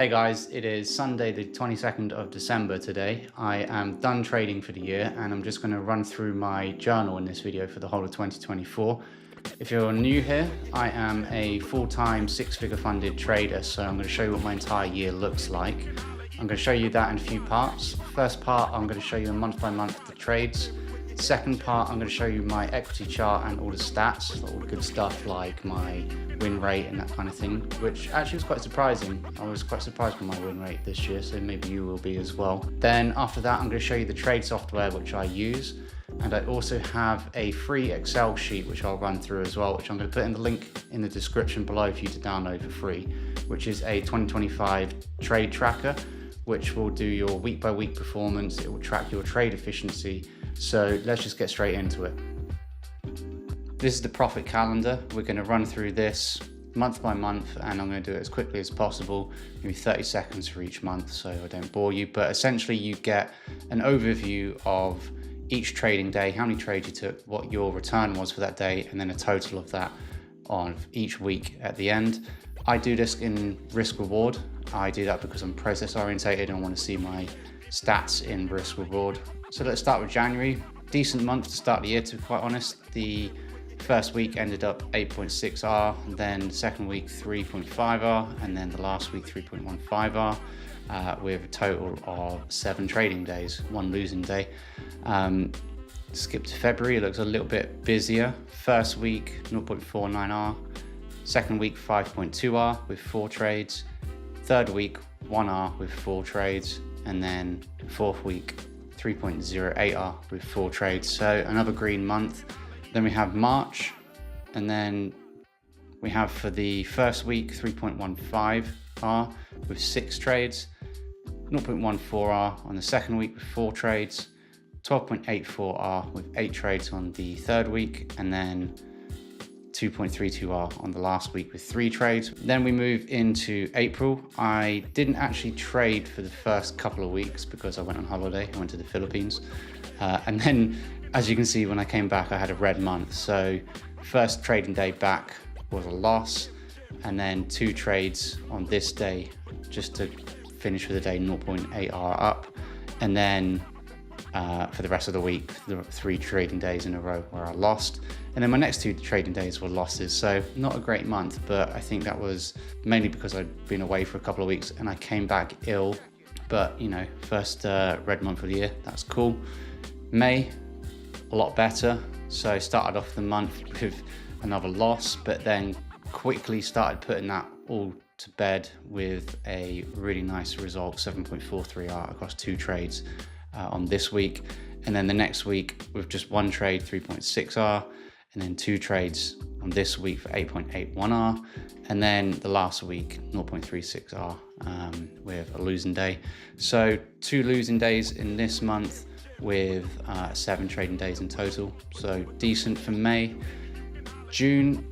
Hey guys, it is Sunday the 22nd of December today. I am done trading for the year and I'm just going to run through my journal in this video for the whole of 2024. If you're new here, I am a full-time six-figure funded trader, so I'm going to show you what my entire year looks like. I'm going to show you that in a few parts. First part, I'm going to show you month by month the trades. Second part, I'm going to show you my equity chart and all the stats, all the good stuff like my win rate and that kind of thing, which actually was quite surprising. I was quite surprised by my win rate this year, so maybe you will be as well. Then after that, I'm going to show you the trade software which I use, and I also have a free Excel sheet which I'll run through as well, which I'm going to put in the link in the description below for you to download for free, which is a 2025 trade tracker, which will do your week by week performance. It will track your trade efficiency. So let's just get straight into it. This is the profit calendar. We're going to run through this month by month, and I'm going to do it as quickly as possible, maybe 30 seconds for each month so I don't bore you. But essentially you get an overview of each trading day, how many trades you took, what your return was for that day, and then a total of that on each week at the end. I do this in risk reward. I do that because I'm process orientated and I want to see my stats in risk reward. So let's start with January. Decent month to start the year, to be quite honest. The first week ended up 8.6R, then the second week 3.5R, and then the last week 3.15R, with a total of 7 trading days, 1 losing day. Skip to February, it looks a little bit busier. First week 0.49R, second week 5.2R with 4 trades, third week 1R with 4 trades, and then fourth week 3.08R with 4 trades. So another green month. Then we have March, and then we have for the first week 3.15R with 6 trades, 0.14R on the second week with 4 trades, 12.84R with 8 trades on the third week, and then 2.32R on the last week with 3 trades. Then we move into April. I didn't actually trade for the first couple of weeks because I went on holiday. I went to the Philippines. And then, as you can see, when I came back, I had a red month. So first trading day back was a loss, and then 2 trades on this day just to finish for the day 0.8R up. And then for the rest of the week, there were 3 trading days in a row where I lost. And then my next 2 trading days were losses. So not a great month, but I think that was mainly because I'd been away for a couple of weeks and I came back ill. But, you know, first red month of the year, that's cool. May, a lot better. So I started off the month with another loss, but then quickly started putting that all to bed with a really nice result, 7.43R across 2 trades on this week. And then the next week with just 1 trade, 3.6R, and then 2 trades on this week for 8.81R, and then the last week 0.36R with a losing day. So 2 losing days in this month with 7 trading days in total, so decent for May. June,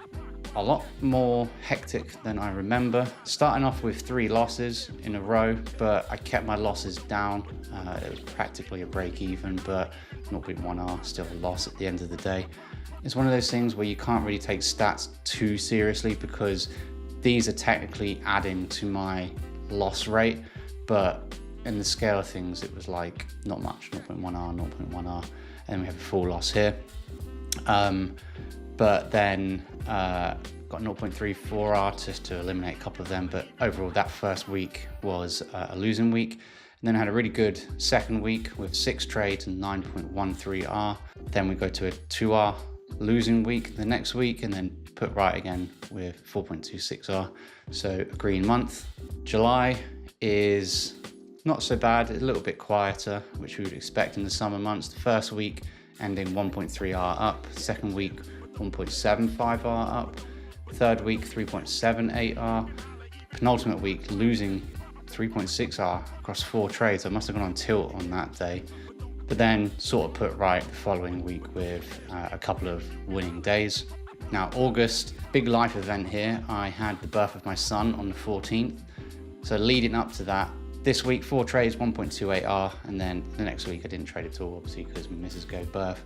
a lot more hectic than I remember. Starting off with 3 losses in a row, but I kept my losses down. It was practically a break even, but 0.1R, still a loss at the end of the day. It's one of those things where you can't really take stats too seriously because these are technically adding to my loss rate, but in the scale of things, it was like not much, 0.1R, 0.1R, and we have a full loss here. But then got 0.34R just to eliminate a couple of them. But overall, that first week was a losing week. And then I had a really good second week with 6 trades and 9.13R. Then we go to a 2R losing week the next week, and then put right again with 4.26R. So a green month. July is not so bad, a little bit quieter, which we would expect in the summer months. The first week ending 1.3R up, second week 1.75R up, third week 3.78R, penultimate week losing 3.6R across 4 trades. I must have gone on tilt on that day, but then sort of put right the following week with a couple of winning days. Now August, big life event here. I had the birth of my son on the 14th, so leading up to that, this week 4 trades, 1.28R, and then the next week I didn't trade at all, obviously because my missus gave birth.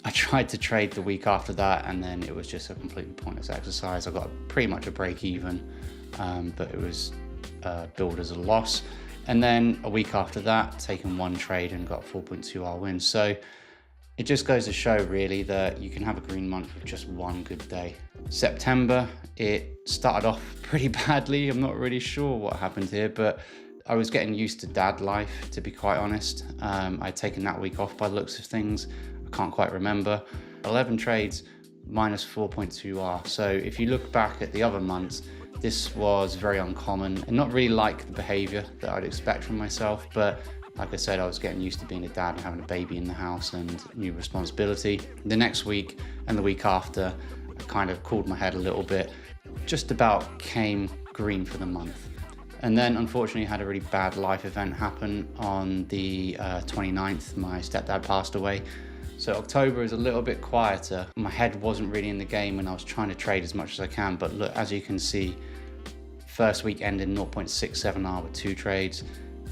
I tried to trade the week after that, and then it was just a completely pointless exercise. I got pretty much a break even, but it was billed as a loss. And then a week after that, taken one trade and got 4.2R win. So it just goes to show really that you can have a green month with just one good day. September, it started off pretty badly. I'm not really sure what happened here, but I was getting used to dad life, to be quite honest. I'd taken that week off by the looks of things. I can't quite remember. 11 trades, minus 4.2R. So if you look back at the other months, this was very uncommon and not really like the behavior that I'd expect from myself. But like I said, I was getting used to being a dad and having a baby in the house and new responsibility. The next week and the week after, I kind of cooled my head a little bit, just about came green for the month. And then unfortunately had a really bad life event happen on the 29th. My stepdad passed away. So October is a little bit quieter. My head wasn't really in the game and I was trying to trade as much as I can. But look, as you can see, first week ended 0.67R with 2 trades,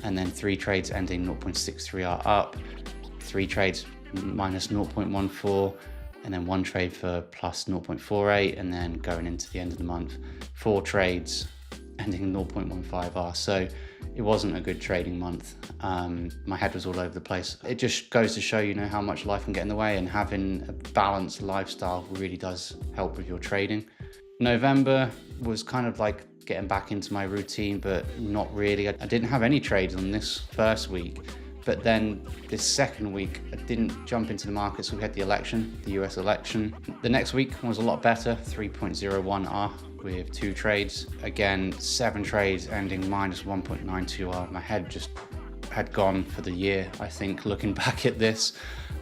and then 3 trades ending 0.63R up, 3 trades minus 0.14, and then 1 trade for plus 0.48, and then going into the end of the month, 4 trades ending 0.15R. So it wasn't a good trading month. My head was all over the place. It just goes to show, you know, how much life can get in the way, and having a balanced lifestyle really does help with your trading. November was kind of like getting back into my routine, but not really. I didn't have any trades on this first week, but then this second week I didn't jump into the market. So we had the election, the US election. The next week was a lot better, 3.01R with 2 trades. Again, 7 trades ending minus 1.92R. My head just had gone for the year, I think, looking back at this,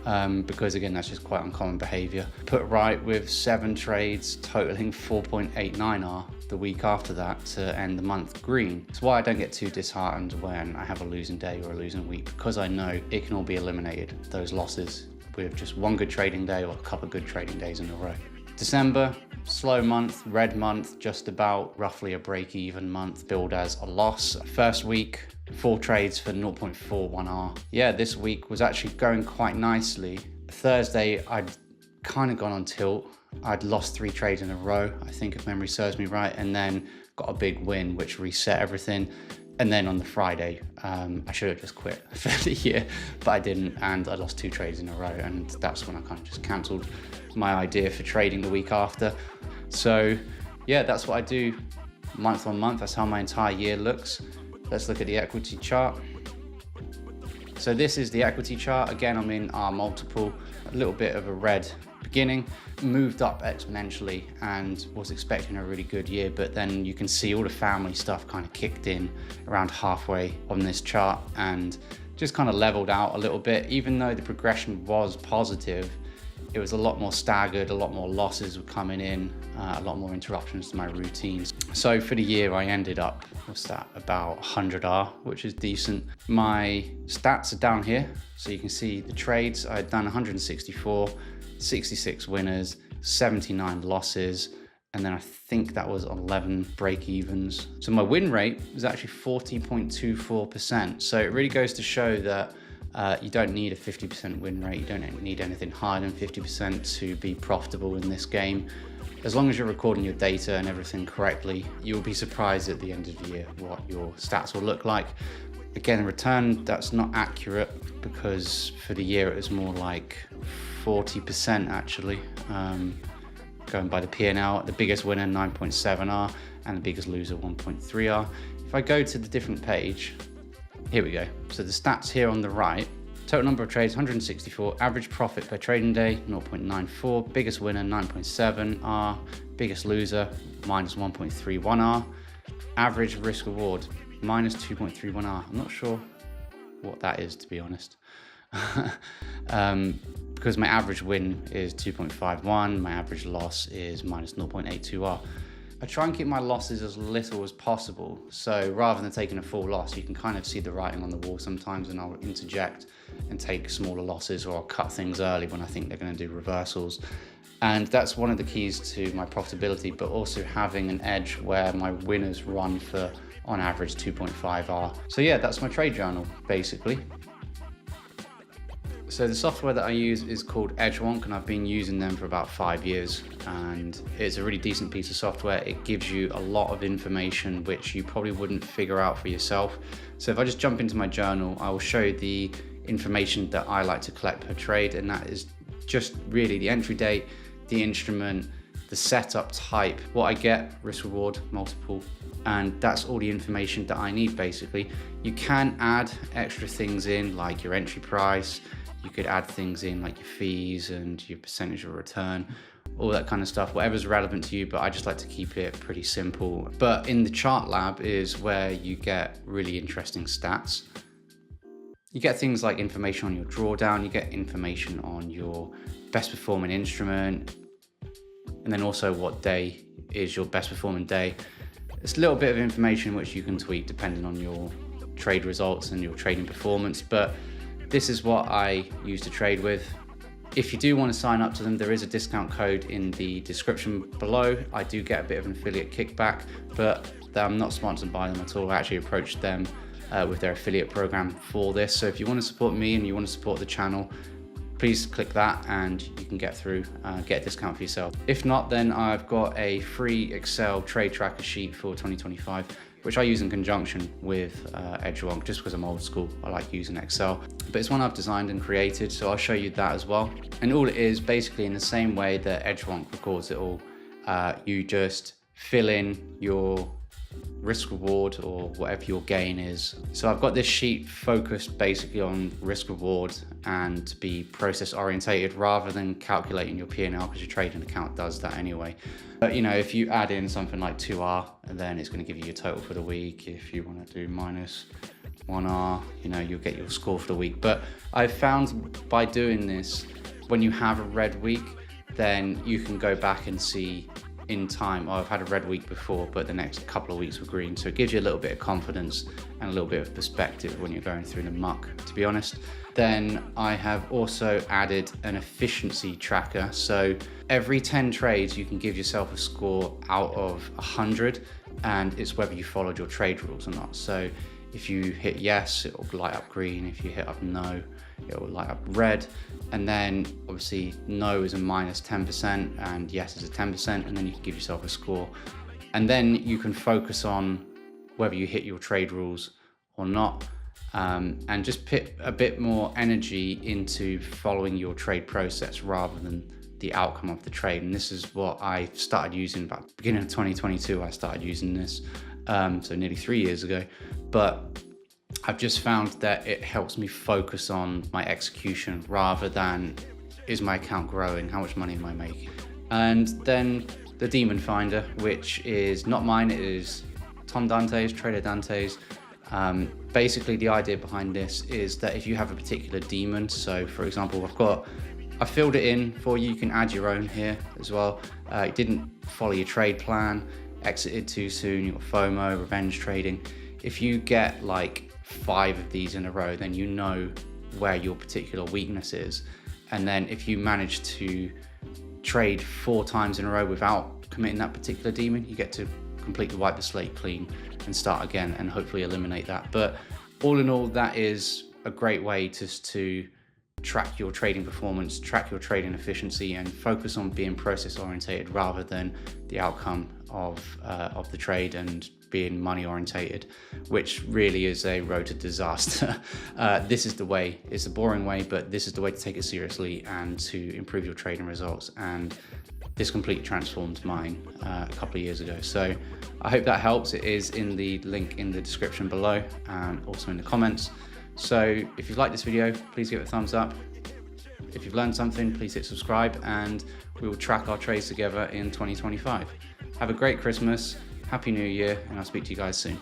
because again, that's just quite uncommon behavior. Put right with 7 trades totaling 4.89R the week after that to end the month green. It's why I don't get too disheartened when I have a losing day or a losing week, because I know it can all be eliminated, those losses, with just one good trading day or a couple of good trading days in a row. December, slow month, red month, just about roughly a break-even month, billed as a loss. First week, 4 trades for 0.41R. Yeah, this week was actually going quite nicely. Thursday, I'd kind of gone on tilt. I'd lost 3 trades in a row, I think, if memory serves me right, and then got a big win, which reset everything. And then on the Friday, I should have just quit for the year, but I didn't, and I lost 2 trades in a row, and that's when I kind of just cancelled my idea for trading the week after. So yeah, that's what I do month on month. That's how my entire year looks. Let's look at the equity chart. So this is the equity chart. Again, I'm in R multiple, a little bit of a red beginning, moved up exponentially and was expecting a really good year, but then you can see all the family stuff kind of kicked in around halfway on this chart and just kind of leveled out a little bit. Even though the progression was positive, it was a lot more staggered, a lot more losses were coming in, a lot more interruptions to my routines. So for the year I ended up, what's that, about 100R, which is decent. My stats are down here, so you can see the trades. I had done 164, 66 winners, 79 losses, and then I think that was 11 break-evens. So my win rate was actually 40.24%. So it really goes to show that you don't need a 50% win rate. You don't need anything higher than 50% to be profitable in this game. As long as you're recording your data and everything correctly, you'll be surprised at the end of the year what your stats will look like. Again, return, that's not accurate because for the year it was more like 40% actually. Going by the P&L, the biggest winner 9.7R and the biggest loser 1.3R. If I go to the different page, here we go. So the stats here on the right, total number of trades 164, average profit per trading day 0.94, biggest winner 9.7R, biggest loser minus 1.31R, average risk reward minus 2.31R. I'm not sure what that is, to be honest. Because my average win is 2.51, my average loss is minus 0.82R. I try and keep my losses as little as possible. So rather than taking a full loss, you can kind of see the writing on the wall sometimes, and I'll interject and take smaller losses, or I'll cut things early when I think they're going to do reversals. And that's one of the keys to my profitability, but also having an edge where my winners run for, on average, 2.5R. So yeah, that's my trade journal, basically. So the software that I use is called edgewonk, and I've been using them for about 5 years, and it's a really decent piece of software. It gives you a lot of information which you probably wouldn't figure out for yourself. So if I just jump into my journal, I will show you the information that I like to collect per trade, and that is just really the entry date, the instrument, the setup type, what I get, risk reward, multiple, and that's all the information that I need basically. You can add extra things in like your entry price. You could add things in like your fees and your percentage of return, all that kind of stuff, whatever's relevant to you, but I just like to keep it pretty simple. But in the chart lab is where you get really interesting stats. You get things like information on your drawdown, you get information on your best performing instrument, and then also what day is your best performing day. It's a little bit of information which you can tweak depending on your trade results and your trading performance, but this is what I use to trade with. If you do want to sign up to them, there is a discount code in the description below. I do get a bit of an affiliate kickback, but I'm not sponsored by them at all. I actually approached them with their affiliate program for this. So if you want to support me and you want to support the channel, please click that and you can get a discount for yourself. If not, then I've got a free Excel trade tracker sheet for 2025, which I use in conjunction with edgewonk, just because I'm old school. I like using Excel, but it's one I've designed and created, so I'll show you that as well. And all it is, basically in the same way that edgewonk records it all, you just fill in your risk reward or whatever your gain is. So I've got this sheet focused basically on risk reward and to be process orientated rather than calculating your P&L, because your trading account does that anyway. But you know, if you add in something like 2R, and then it's going to give you your total for the week. If you want to do minus 1R, you know, you'll get your score for the week. But I've found by doing this, when you have a red week, then you can go back and see in time, oh, I've had a red week before, but the next couple of weeks were green. So it gives you a little bit of confidence and a little bit of perspective when you're going through the muck, to be honest. Then I have also added an efficiency tracker. So every 10 trades, you can give yourself a score out of 100, and it's whether you followed your trade rules or not. So if you hit yes, it will light up green. If you hit up no, it will light up red. And then obviously no is a minus 10% and yes is a 10%, and then you can give yourself a score. And then you can focus on whether you hit your trade rules or not, and just put a bit more energy into following your trade process rather than the outcome of the trade. And this is what I started using about the beginning of 2022. I started using this, so nearly 3 years ago. But I've just found that it helps me focus on my execution rather than, is my account growing? How much money am I making? And then the Demon Finder, which is not mine, it is Tom Dante's, Trader Dante's. Basically the idea behind this is that if you have a particular demon, so for example, I filled it in for you, you can add your own here as well. You didn't follow your trade plan, exited too soon, you got FOMO, revenge trading. If you get like 5 of these in a row, then you know where your particular weakness is. And then if you manage to trade 4 times in a row without committing that particular demon, you get to completely wipe the slate clean and start again and hopefully eliminate that. But all in all, that is a great way just to track your trading performance, track your trading efficiency, and focus on being process orientated rather than the outcome of the trade and being money orientated, which really is a road to disaster. This is the way. It's a boring way, but this is the way to take it seriously and to improve your trading results. And this completely transformed mine a couple of years ago. So I hope that helps. It is in the link in the description below and also in the comments. So if you've liked this video, please give it a thumbs up. If you've learned something, please hit subscribe, and we will track our trades together in 2025. Have a great Christmas, Happy New Year, and I'll speak to you guys soon.